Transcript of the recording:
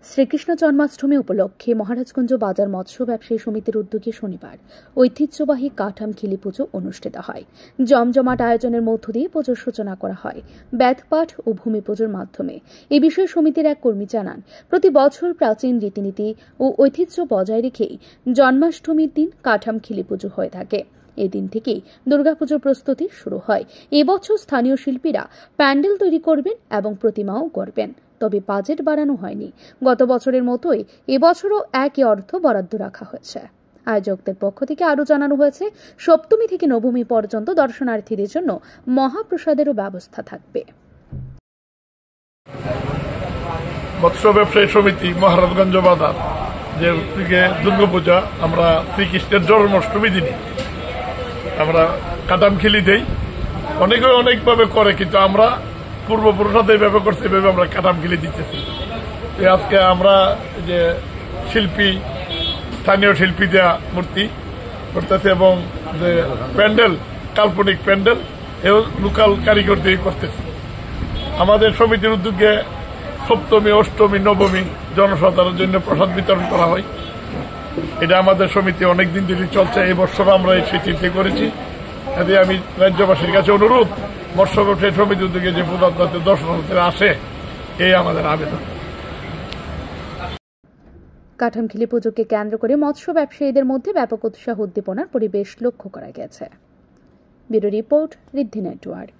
শ্রীকৃষ্ণ জন্মাষ্টমী উপলক্ষে মহারাজগঞ্জ বাজার মৎস্য ব্যবসায়ী সমিতির উদ্যোগে শনিবার ঐতিহ্যবাহী কাঠামখিলি পুজো অনুষ্ঠিত হয়। জমজমাট আয়োজনের মধ্য দিয়ে পুজোর সূচনা করা হয় বেদপাঠ ও ভূমি পুজোর মাধ্যমে। এ বিষয়ে সমিতির এক কর্মী জানান, প্রতি বছর প্রাচীন রীতিনীতি ও ঐতিহ্য বজায় রেখেই জন্মাষ্টমীর দিন কাঠামখিলি পুজো হয়ে থাকে। এদিন থেকেই দুর্গাপুজোর প্রস্তুতি শুরু হয়। এবছর স্থানীয় শিল্পীরা প্যান্ডেল তৈরি করবেন এবং প্রতিমাও করবেন, তবে বাজেট বাড়ানো হয়নি। গত বছরের মতোই এবছরও একই অর্থ বরাদ্দ রাখা হয়েছে। আয়োজকদের পক্ষ থেকে আরও জানানো হয়েছে, সপ্তমী থেকে নবমী পর্যন্ত দর্শনার্থীদের জন্য মহাপ্রসাদেরও ব্যবস্থা থাকবে। মৎস্য ব্যবসায়ী সমিতি মহারাজগঞ্জ বাজার যে দুর্গাপূজা আমরা শ্রীকৃষ্ণের জন্মাষ্টমী দিনে আমরা কাঠামখিলি দেই। অনেকে অনেকভাবে করে, কিন্তু আমরা পূর্বপুরুষরা যেভাবে করছে এভাবে আমরা কাঠামখিলি দিতেছি। আজকে আমরা যে শিল্পী, স্থানীয় শিল্পী দেওয়া মূর্তি করতেছে এবং যে প্যান্ডেল, কাল্পনিক প্যান্ডেল এও লোকাল কারিগর দিয়ে করতেছে। আমাদের সমিতির উদ্যোগে সপ্তমী, অষ্টমী, নবমী জনসাধারণের জন্য প্রসাদ বিতরণ করা হয়। এটা আমাদের সমিতি অনেকদিন ধরে চলছে। এই বছর আমরা এই চিন্তা করেছি। এতে আমি রাজ্যবাসীর কাছে অনুরোধ, মৎস্য ব্যবসায়ী সমিতির উদ্যোগে যে দর্শনার্থীরা আসে, এই আমাদের আবেদন। কাঠামখিলি পুজোকে কেন্দ্র করে মৎস্য ব্যবসায়ীদের মধ্যে ব্যাপক উৎসাহ উদ্দীপনার পরিবেশ লক্ষ্য করা গেছে। ব্যুরো রিপোর্ট, ঋদ্ধি নেটওয়ার্ক।